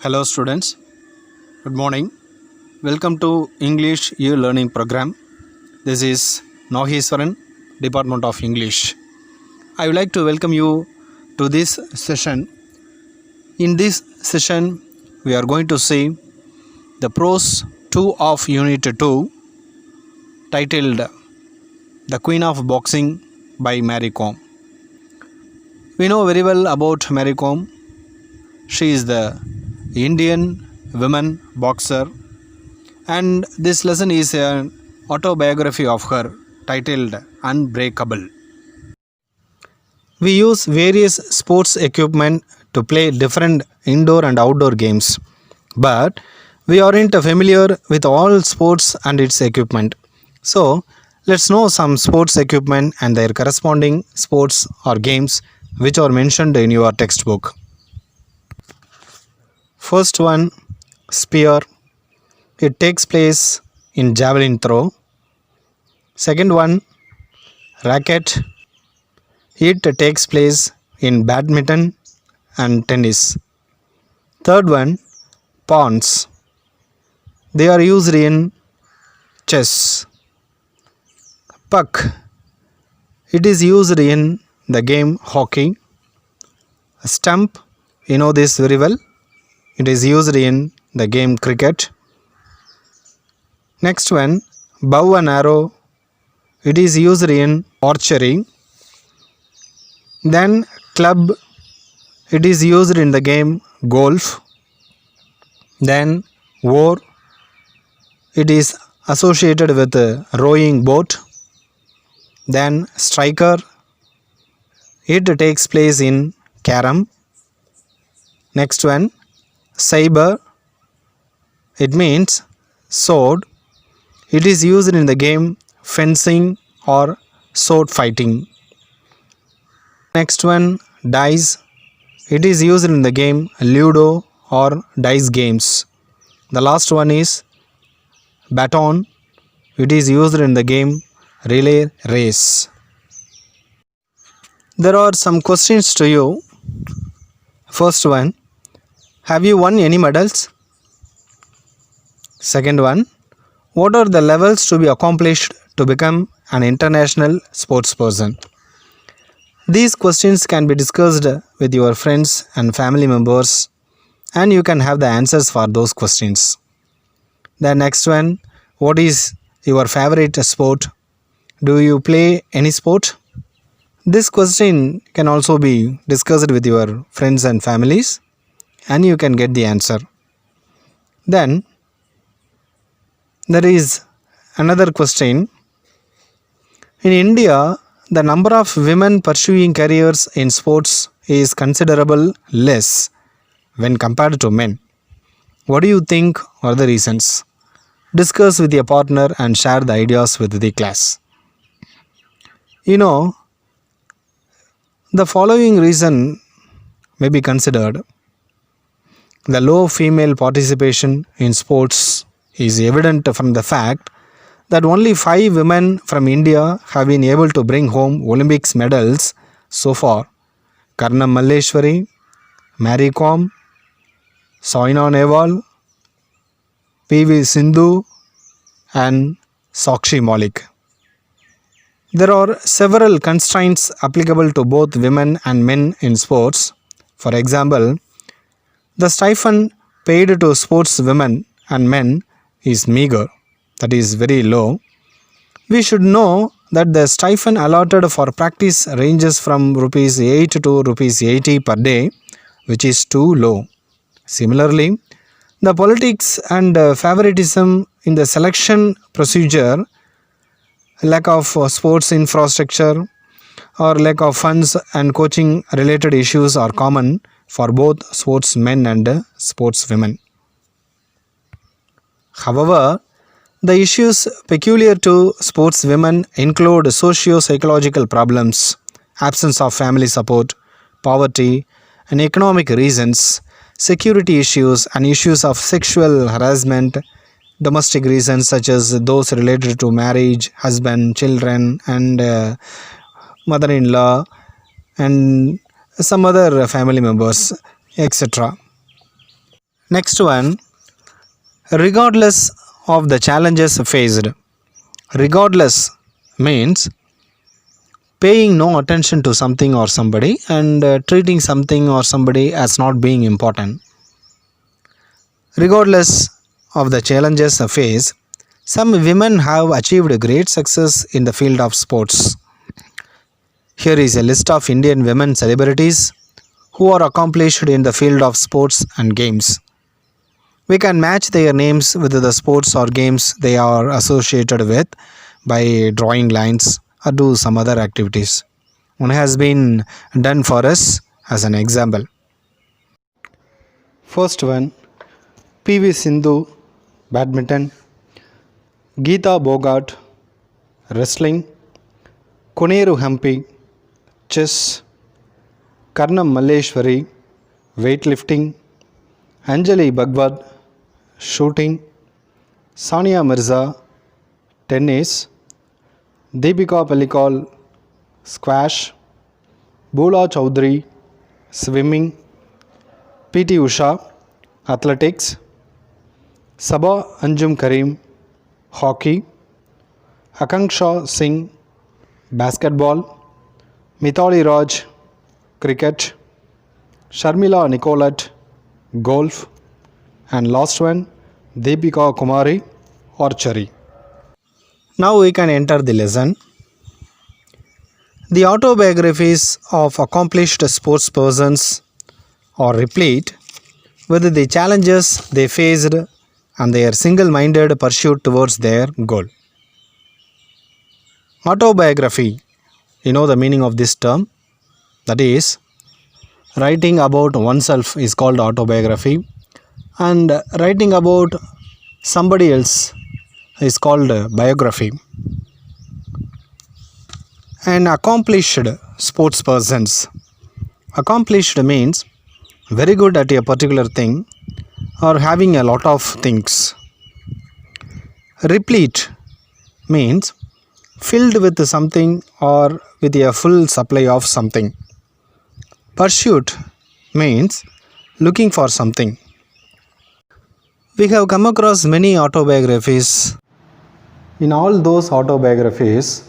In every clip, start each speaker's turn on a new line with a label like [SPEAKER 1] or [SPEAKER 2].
[SPEAKER 1] Hello students, good morning. Welcome to English e-learning program. This is Nahiswaran, Department of English. I would like to welcome you to this session. In this session, we are going to see the prose 2 of Unit 2 titled The Queen of Boxing by Mary Kom. We know very well about Mary Kom. She is the Indian women boxer, and this lesson is an autobiography of her titled Unbreakable. We use various sports equipment to play different indoor and outdoor games, but we aren't familiar with all sports and its equipment. So, let's know some sports equipment and their corresponding sports or games which are mentioned in your textbook. First one, spear. It takes place in javelin throw. Second one, racket. It takes place in badminton and tennis. Third one, pawns. They are used in chess. Puck. It is used in the game hockey. Stump. You know this very well. It is used in the game cricket. Next one, bow and arrow. It is used in archery. Then club. It is used in the game golf. Then oar. It is associated with a rowing boat. Then striker. It takes place in carom. Next one, saber. It means sword. It is used in the game fencing or sword fighting. Next one, dice. It is used in the game ludo or dice games. The last one is baton. It is used in the game relay race. There are some questions to you. First one, have you won any medals? Second one, what are the levels to be accomplished to become an international sportsperson? These questions can be discussed with your friends and family members, and you can have the answers for those questions. The next one, what is your favorite sport? Do you play any sport? This question can also be discussed with your friends and families, and you can get the answer. Then there is another question. In India, the number of women pursuing careers in sports is considerable less when compared to men. What do you think are the reasons? Discuss with your partner and share the ideas with the class. You know, the following reason may be considered. The low female participation in sports is evident from the fact that only 5 women from India have been able to bring home Olympics medals so far. Karnam Malleshwari, Mary Kom, Saina Nehwal, PV Sindhu and Sakshi Malik. There are several constraints applicable to both women and men in sports. For example, the stipend paid to sports women and men is meager, that is very low. We should know that the stipend allotted for practice ranges from rupees 8 to rupees 80 per day, which is too low. Similarly, the politics and favoritism in the selection procedure, lack of sports infrastructure, or lack of funds and coaching related issues are common for both sportsmen and sportswomen. However, the issues peculiar to sportswomen include socio-psychological problems, absence of family support, poverty, and economic reasons, security issues, and issues of sexual harassment, domestic reasons such as those related to marriage, husband, children, and mother-in-law, and some other family members, etc. Next one, regardless of the challenges faced. Regardless means paying no attention to something or somebody and treating something or somebody as not being important. Regardless of the challenges faced, some women have achieved great success in the field of sports. Here is a list of Indian women celebrities who are accomplished in the field of sports and games. We can match their names with the sports or games they are associated with by drawing lines or do some other activities. One has been done for us as an example. First one, PV Sindhu, badminton, Geeta Bogart, wrestling, Koneru Hampi, chess, Karnam Malleshwari, weightlifting, Anjali Bhagwat, shooting, Sania Mirza, tennis, Deepika Palikal, squash, Bula Chaudhary, swimming, PT Usha, athletics, Sabah Anjum Karim, hockey, Akanksha Singh, basketball, Mithali Raj, cricket, Sharmila Nicolet, golf, and last one, Deepika Kumari, archery. Now we can enter the lesson. The autobiographies of accomplished sports persons are replete with the challenges they faced and their single-minded pursuit towards their goal. Autobiography, you know the meaning of this term? That is, writing about oneself is called autobiography, and writing about somebody else is called biography. And accomplished sports persons. Accomplished means very good at a particular thing or having a lot of things. Replete means filled with something or with a full supply of something. Pursuit means looking for something. We have come across many autobiographies. In all those autobiographies,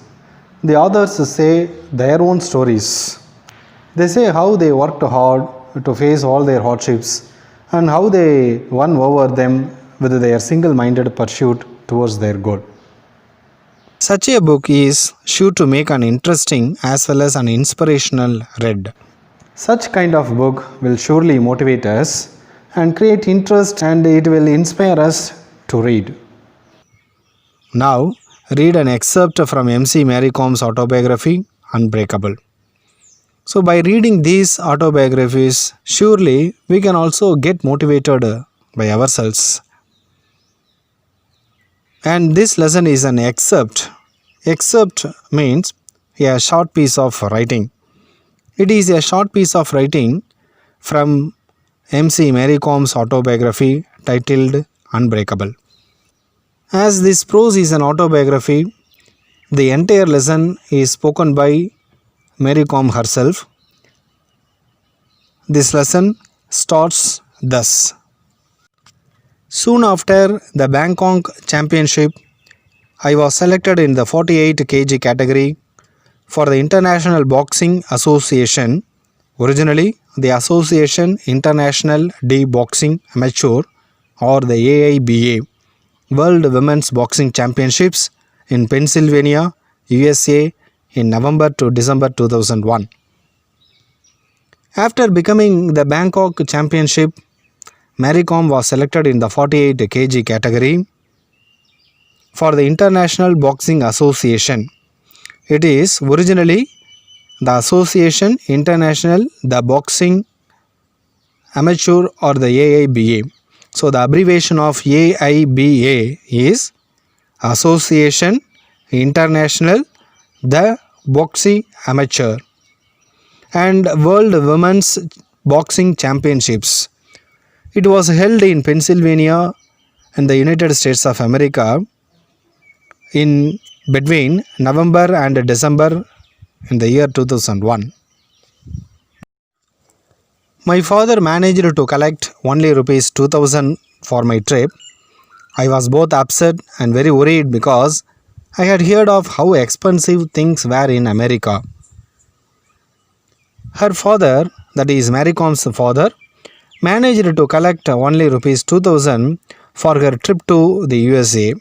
[SPEAKER 1] the authors say their own stories. They say how they worked hard to face all their hardships and how they won over them with their single-minded pursuit towards their goal. Such a book is sure to make an interesting as well as an inspirational read. Such kind of book will surely motivate us and create interest, and it will inspire us to read. Now, read an excerpt from MC Mary Com's autobiography, Unbreakable. So, by reading these autobiographies, surely we can also get motivated by ourselves. And this lesson is an excerpt. Excerpt means a short piece of writing. It is a short piece of writing from MC Mary Com's autobiography titled Unbreakable. As this prose is an autobiography, the entire lesson is spoken by Mary Com herself. This lesson starts thus. Soon after the Bangkok Championship, I was selected in the 48 kg category for the International Boxing Association, originally the Association International de Boxing Amateur or the AIBA, World Women's Boxing Championships in Pennsylvania, USA in November to December 2001. After becoming the Bangkok Championship, Mary Com was selected in the 48 kg category for the International Boxing Association. It is originally the Association International the Boxing Amateur or the AIBA. So the abbreviation of AIBA is Association International the Boxing Amateur, and World Women's Boxing Championships. It was held in Pennsylvania in the United States of America in between November and December in the year 2001. My father managed to collect only rupees 2000 for my trip. I was both upset and very worried because I had heard of how expensive things were in America. Her father, that is Mary Com's father, managed to collect only rupees 2000 for her trip to the USA.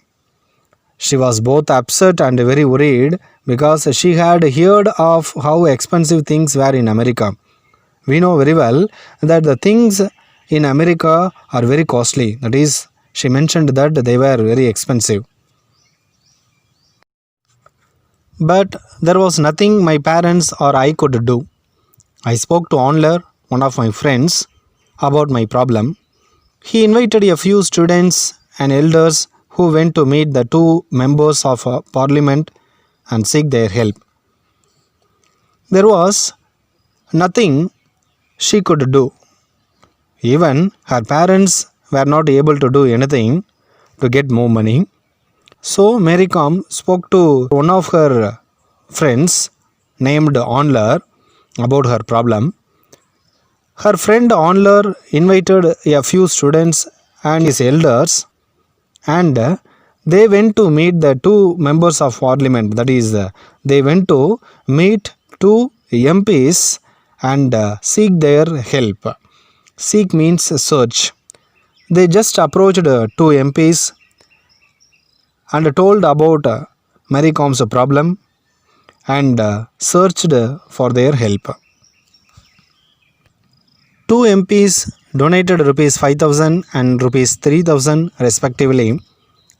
[SPEAKER 1] She was both upset and very worried because she had heard of how expensive things were in America. We know very well that the things in America are very costly. That is, she mentioned that they were very expensive. But there was nothing my parents or I could do. I spoke to Onler, one of my friends, about my problem. He invited a few students and elders who went to meet the two members of parliament and seek their help. There was nothing she could do. Even her parents were not able to do anything to get more money. So Mary Com spoke to one of her friends named Onler about her problem. Her friend Onler invited a few students and his elders, and they went to meet the two members of parliament. That is, they went to meet two MPs and seek their help. Seek means search. They just approached two MPs and told about Mary Com's problem and searched for their help. Two MPs donated rupees 5000 and rupees 3000 respectively,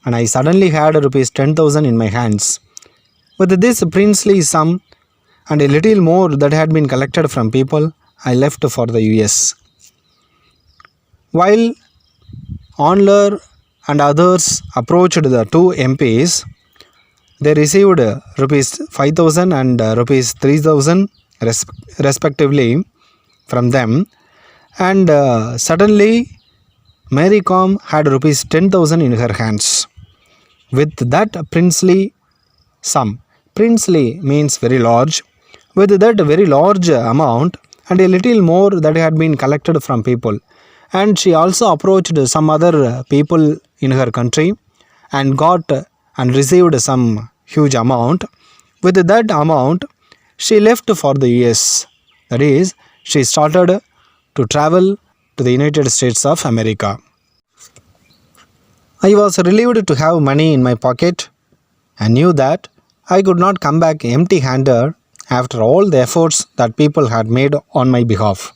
[SPEAKER 1] and I suddenly had rupees 10,000 in my hands. With this princely sum and a little more that had been collected from people, I left for the US. While Onler and others approached the two MPs, they received rupees 5000 and rupees 3000 respectively from them, and suddenly Mary Com had rupees 10,000 in her hands. With that princely sum, princely means very large, with that very large amount and a little more that had been collected from people, and she also approached some other people in her country and got and received some huge amount. With that amount, she left for the US. That is, she started to travel to the United States of America. I was relieved to have money in my pocket and knew that I could not come back empty handed after all the efforts that people had made on my behalf.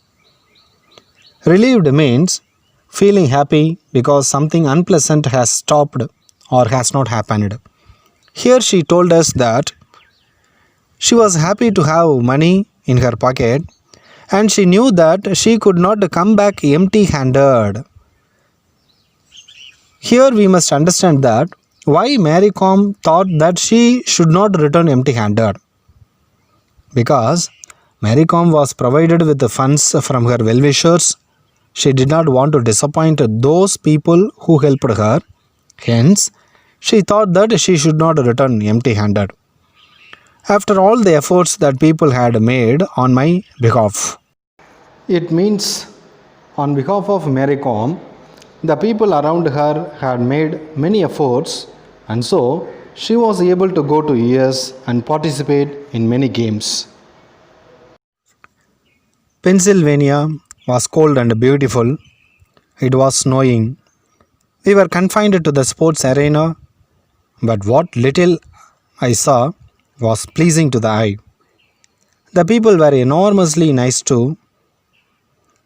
[SPEAKER 1] Relieved means feeling happy because something unpleasant has stopped or has not happened. Here she told us that she was happy to have money in her pocket and she knew that she could not come back empty handed. Here we must understand that why Mary Com thought that she should not return empty handed. Because Mary Com was provided with the funds from her well-wishers. She did not want to disappoint those people who helped her. Hence, she thought that she should not return empty handed. After all the efforts that people had made on my behalf. It means on behalf of Mary Com, the people around her had made many efforts, and so she was able to go to US and participate in many games. Pennsylvania was cold and beautiful. It was snowing. We were confined to the sports arena, but what little I saw was pleasing to the eye. The people were enormously nice too.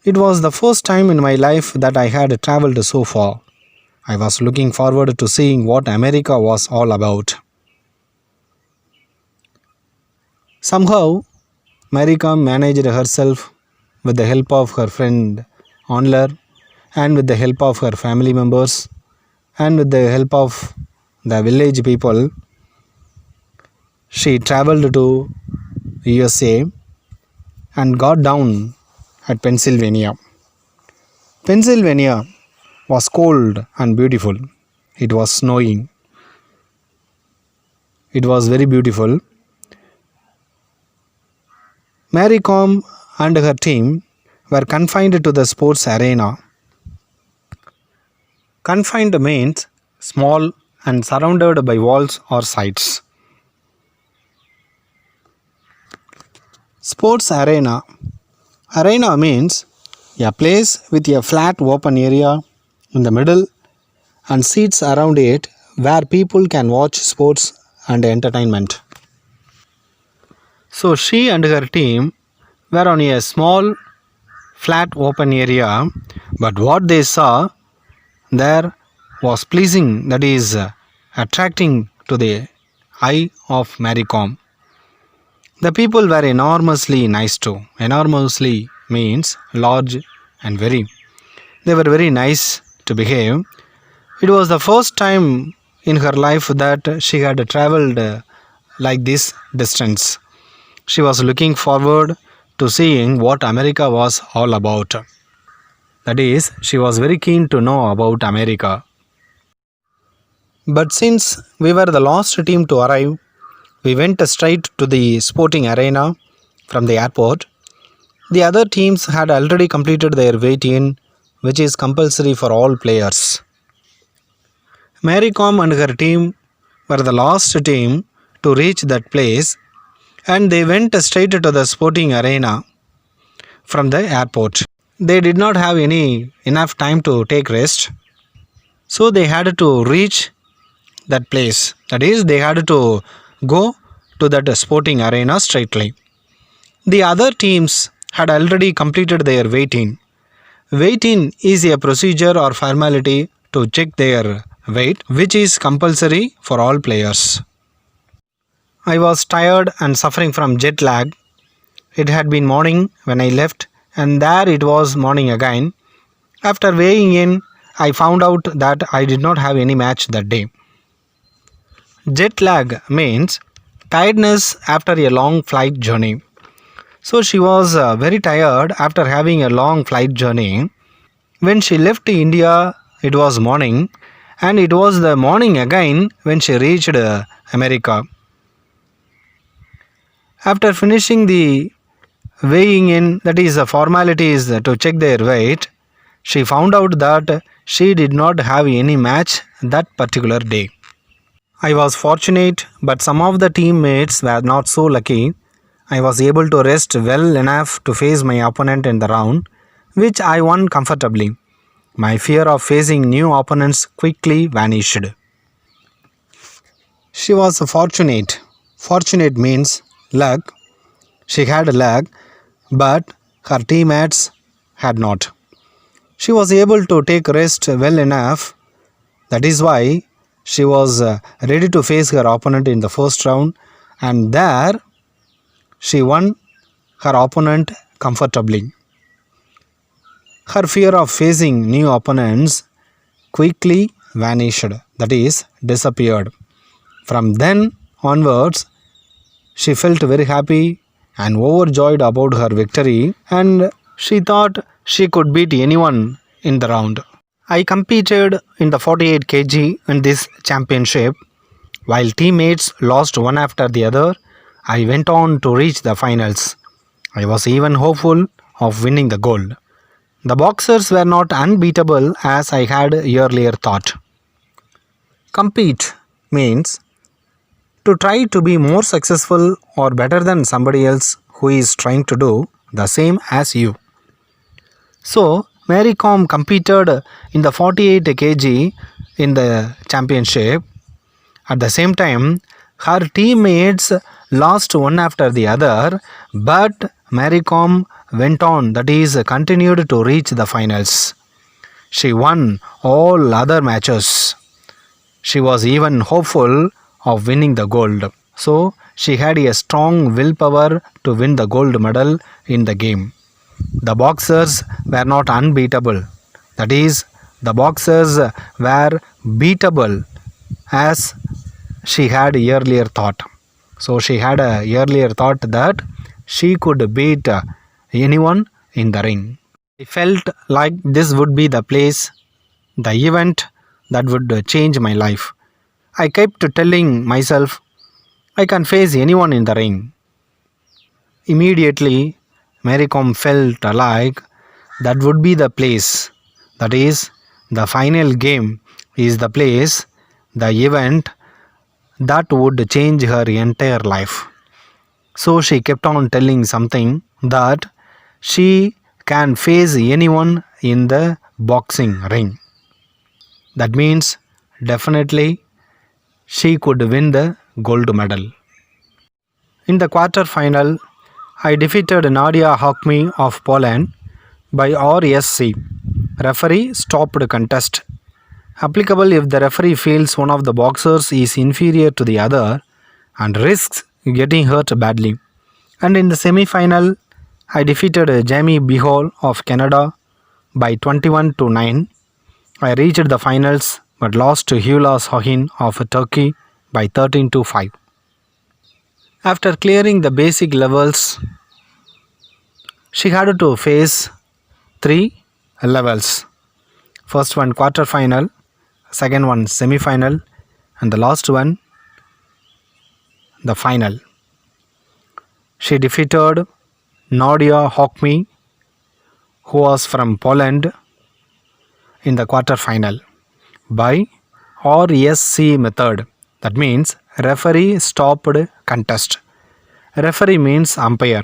[SPEAKER 1] It was the first time in my life that I had traveled so far. I was looking forward to seeing what America was all about. Somehow, Mary Com managed herself with the help of her friend Onler and with the help of her family members and with the help of the village people. She traveled to USA and got down at Pennsylvania. Pennsylvania was cold and beautiful. It was snowing. It was very beautiful. Mary Com and her team were confined to the sports arena. Confined means small and surrounded by walls or sites. Sports arena. Arena means a place with a flat open area in the middle and seats around it where people can watch sports and entertainment. So she and her team were on a small flat open area, but what they saw there was pleasing, that is, attracting to the eye of Mary Kom. The people were enormously nice too. Enormously means large and very. They were very nice to behave. It was the first time in her life that she had traveled like this distance. She was looking forward to seeing what America was all about. That is, she was very keen to know about America. But since we were the last team to arrive, we went straight to the sporting arena from the airport. The other teams had already completed their wait-in, which is compulsory for all players. Mary Kom and her team were the last team to reach that place, and they went straight to the sporting arena from the airport. They did not have enough time to take rest, so they had to reach that place. That is, they had to go to that sporting arena straightly. The other teams had already completed their wait-in. Wait-in is a procedure or formality to check their weight, which is compulsory for all players. I was tired and suffering from jet lag. It had been morning when I left, and there it was morning again. After weighing in, I found out that I did not have any match that day. Jet lag means tiredness after a long flight journey. So she was very tired after having a long flight journey. When she left India, it was morning, and it was the morning again when she reached America. After finishing the weighing in, that is the formalities to check their weight, she found out that she did not have any match that particular day. I was fortunate, but some of the teammates were not so lucky. I was able to rest well enough to face my opponent in the round, which I won comfortably. My fear of facing new opponents quickly vanished. She was fortunate. Fortunate means luck. She had luck, but her teammates had not. She was able to take rest well enough. That is why she was ready to face her opponent in the first round, and there she won her opponent comfortably. Her fear of facing new opponents quickly vanished, that is, disappeared. From then onwards, she felt very happy and overjoyed about her victory, and she thought she could beat anyone in the round. I competed in the 48 kg in this championship. While teammates lost one after the other, I went on to reach the finals. I was even hopeful of winning the gold. The boxers were not unbeatable as I had earlier thought. Compete means to try to be more successful or better than somebody else who is trying to do the same as you. So, Mary Kom competed in the 48 kg in the championship. At the same time, her teammates lost one after the other, but Mary Kom went on, that is, continued to reach the finals. She won all other matches. She was even hopeful of winning the gold. So, she had a strong willpower to win the gold medal in the game. The boxers were not unbeatable. That is, the boxers were beatable as she had earlier thought. So she had a earlier thought that she could beat anyone in the ring. I felt like this would be the place, the event that would change my life. I kept telling myself, I can face anyone in the ring. Immediately, Mary Kom felt like that would be the place. That is, the final game is the place, the event that would change her entire life. So she kept on telling something that she can face anyone in the boxing ring. That means definitely she could win the gold medal. In the quarter final, I defeated Nadia Hakmi of Poland by RSC. Referee stopped contest. Applicable if the referee feels one of the boxers is inferior to the other and risks getting hurt badly. And in the semi-final, I defeated Jamie Behol of Canada by 21-9. I reached the finals but lost to Hula Sahin of Turkey by 13-5. After clearing the basic levels, she had to face 3 levels. First one quarter final, second one semi-final, and the last one the final. She defeated Nadia Hakmi, who was from Poland, in the quarter final by RSC method. That means referee stopped contest. Referee means umpire.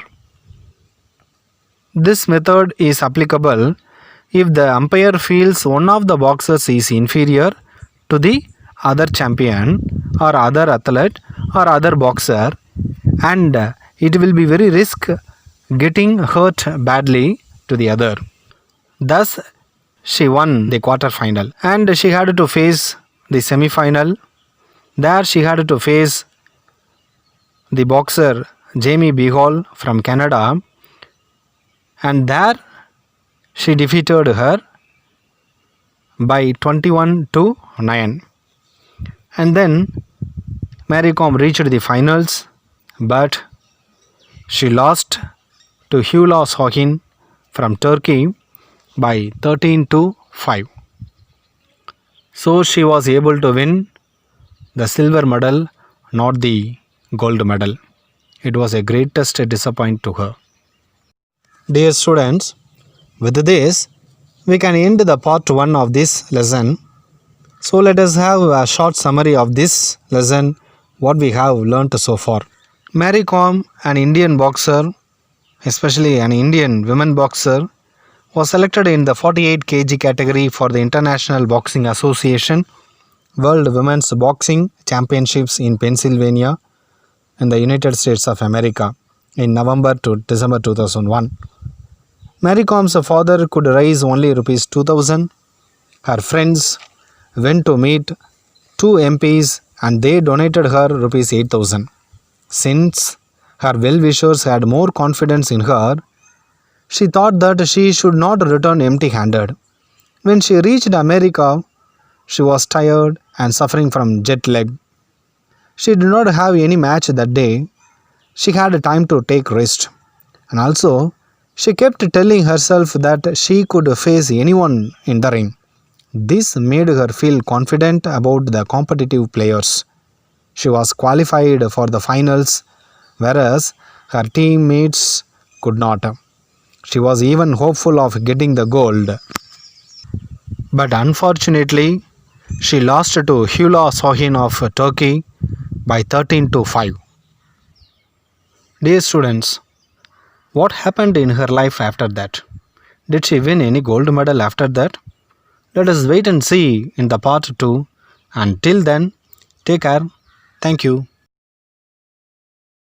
[SPEAKER 1] This method is applicable if the umpire feels one of the boxers is inferior to the other champion or other athlete or other boxer, and it will be very risk getting hurt badly to the other. Thus, she won the quarter final and she had to face the semi final. There she had to face the boxer Jamie Behol from Canada, and there she defeated her by 21-9. And then Mary Kom reached the finals, but she lost to Hula Sahin from Turkey by 13-5. So she was able to win the silver medal, not the gold medal. It was a greatest disappointment to her. Dear students, with this, we can end the part 1 of this lesson. So let us have a short summary of this lesson, what we have learnt so far. Mary Kom, an Indian boxer, especially an Indian women boxer, was selected in the 48 kg category for the International Boxing Association World Women's Boxing Championships in Pennsylvania in the United States of America in November to December 2001. Mary Kom's father could raise only rupees 2000. Her friends went to meet 2 MPs and they donated her rupees 8000. Since her well-wishers had more confidence in her, she thought that she should not return empty-handed. When she reached America, she was tired and suffering from jet lag. She did not have any match that day. She had time to take rest. And also, she kept telling herself that she could face anyone in the ring. This made her feel confident about the competitive players. She was qualified for the finals, whereas her teammates could not. She was even hopeful of getting the gold. But unfortunately, she lost to Hula Sahin of Turkey by 13-5. Dear students, what happened in her life after that? Did she win any gold medal after that? Let us wait and see in the part 2. And till then, take care. Thank you.